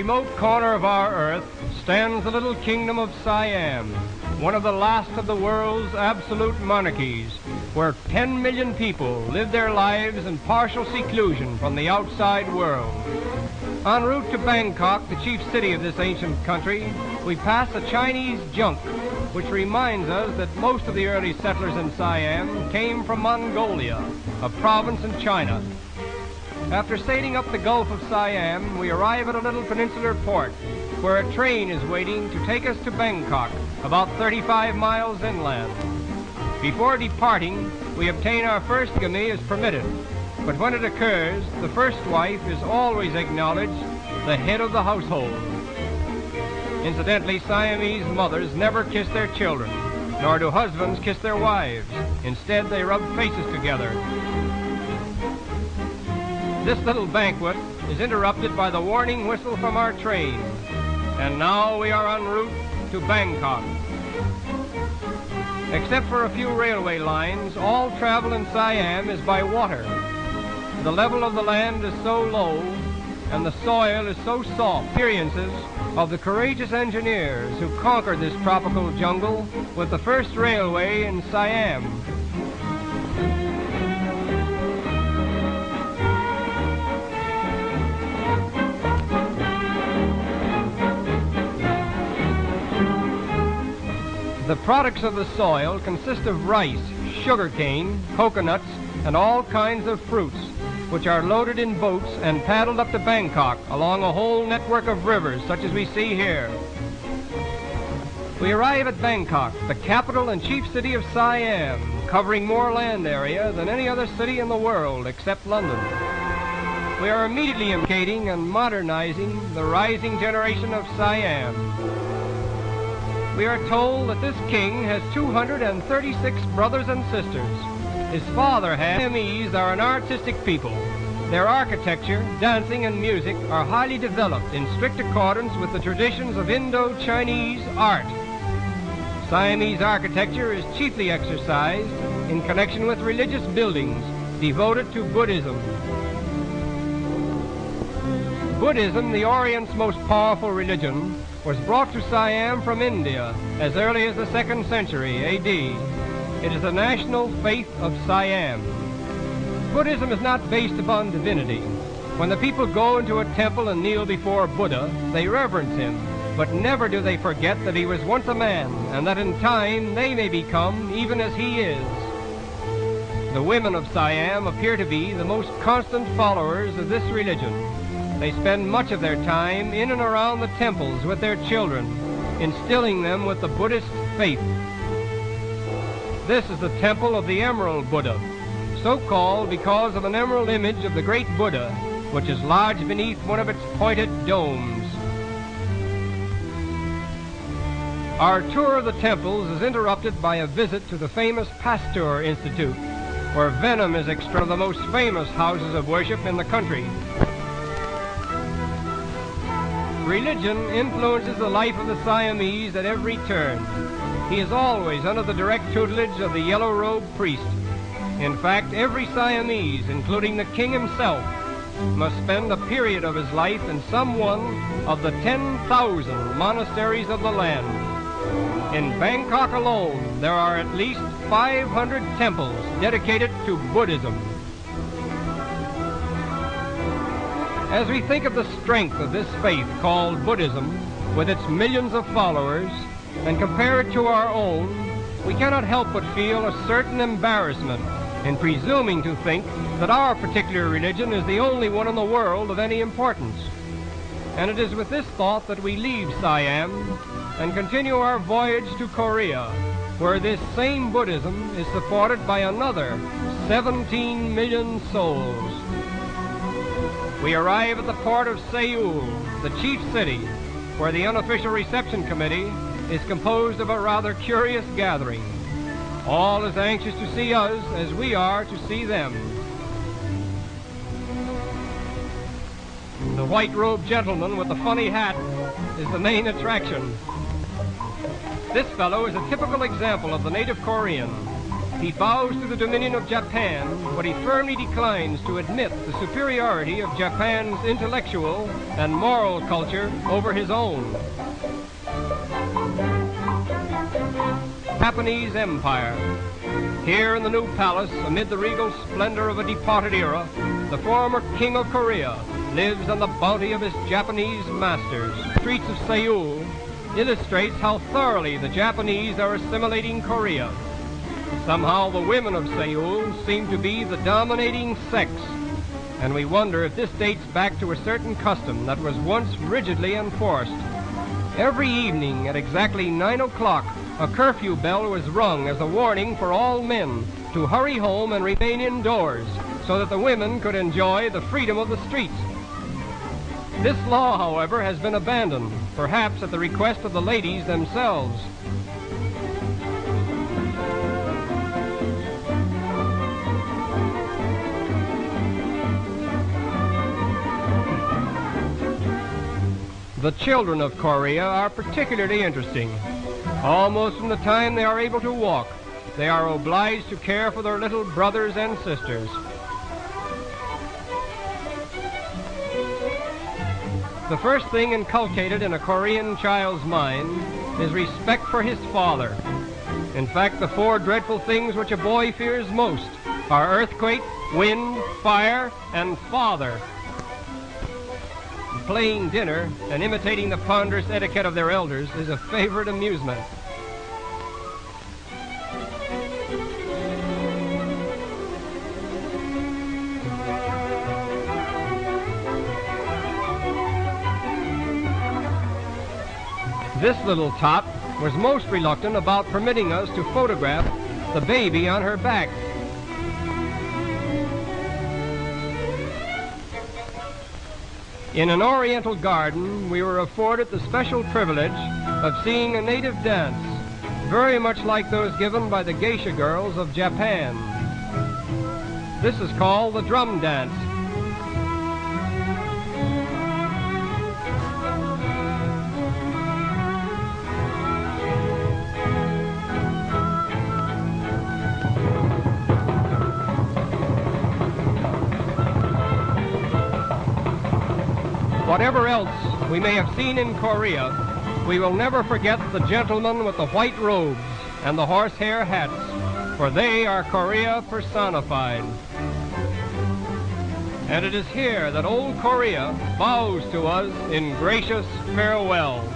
remote corner of our Earth stands the little kingdom of Siam, one of the last of the world's absolute monarchies, where 10 million people live their lives in partial seclusion from the outside world. En route to Bangkok, the chief city of this ancient country, we pass a Chinese junk, which reminds us that most of the early settlers in Siam came from Mongolia, a province in China. After sailing up the Gulf of Siam, we arrive at a little peninsular port where a train is waiting to take us to Bangkok, about 35 miles inland. Before departing, we obtain our first bigamy as permitted, but when it occurs, the first wife is always acknowledged the head of the household. Incidentally, Siamese mothers never kiss their children, nor do husbands kiss their wives. Instead, they rub faces together. This little banquet is interrupted by the warning whistle from our train. And now we are en route to Bangkok. Except for a few railway lines, all travel in Siam is by water. The level of the land is so low and the soil is so soft. Experiences of the courageous engineers who conquered this tropical jungle with the first railway in Siam. The products of the soil consist of rice, sugarcane, coconuts, and all kinds of fruits, which are loaded in boats and paddled up to Bangkok along a whole network of rivers such as we see here. We arrive at Bangkok, the capital and chief city of Siam, covering more land area than any other city in the world except London. We are immediately educating and modernizing the rising generation of Siam. We are told that this king has 236 brothers and sisters. His father had. Siamese are an artistic people. Their architecture, dancing, and music are highly developed in strict accordance with the traditions of Indo-Chinese art. Siamese architecture is chiefly exercised in connection with religious buildings devoted to Buddhism. Buddhism, the Orient's most powerful religion, was brought to Siam from India as early as the 2nd century A.D. It is the national faith of Siam. Buddhism is not based upon divinity. When the people go into a temple and kneel before Buddha, they reverence him, but never do they forget that he was once a man, and that in time they may become even as he is. The women of Siam appear to be the most constant followers of this religion. They spend much of their time in and around the temples with their children, instilling them with the Buddhist faith. This is the temple of the Emerald Buddha, so called because of an emerald image of the great Buddha, which is lodged beneath one of its pointed domes. Our tour of the temples is interrupted by a visit to the famous Pasteur Institute, where venom is extracted from the most famous houses of worship in the country. Religion influences the life of the Siamese at every turn. He is always under the direct tutelage of the yellow-robed priest. In fact, every Siamese, including the king himself, must spend a period of his life in some one of the 10,000 monasteries of the land. In Bangkok alone, there are at least 500 temples dedicated to Buddhism. As we think of the strength of this faith called Buddhism, with its millions of followers, and compare it to our own, we cannot help but feel a certain embarrassment in presuming to think that our particular religion is the only one in the world of any importance. And it is with this thought that we leave Siam and continue our voyage to Korea, where this same Buddhism is supported by another 17 million souls. We arrive at the port of Seoul, the chief city, where the unofficial reception committee is composed of a rather curious gathering, all as anxious to see us as we are to see them. The white-robed gentleman with the funny hat is the main attraction. This fellow is a typical example of the native Korean. he bows to the dominion of Japan, but he firmly declines to admit the superiority of Japan's intellectual and moral culture over his own. Japanese Empire. Here in the new palace, amid the regal splendor of a departed era, the former king of Korea lives on the bounty of his Japanese masters. The streets of Seoul illustrates how thoroughly the Japanese are assimilating Korea. Somehow the women of Seoul seem to be the dominating sex, and we wonder if this dates back to a certain custom that was once rigidly enforced. Every evening at exactly 9 o'clock, a curfew bell was rung as a warning for all men to hurry home and remain indoors so that the women could enjoy the freedom of the streets. This law, however, has been abandoned, perhaps at the request of the ladies themselves. The children of Korea are particularly interesting. Almost from the time they are able to walk, they are obliged to care for their little brothers and sisters. The first thing inculcated in a Korean child's mind is respect for his father. In fact, the 4 dreadful things which a boy fears most are earthquake, wind, fire, and father. Playing dinner and imitating the ponderous etiquette of their elders is a favorite amusement. This little tot was most reluctant about permitting us to photograph the baby on her back. In an Oriental garden, we were afforded the special privilege of seeing a native dance, very much like those given by the geisha girls of Japan. This is called the drum dance. Whatever else we may have seen in Korea, we will never forget the gentlemen with the white robes and the horsehair hats, for they are Korea personified. And it is here that old Korea bows to us in gracious farewell.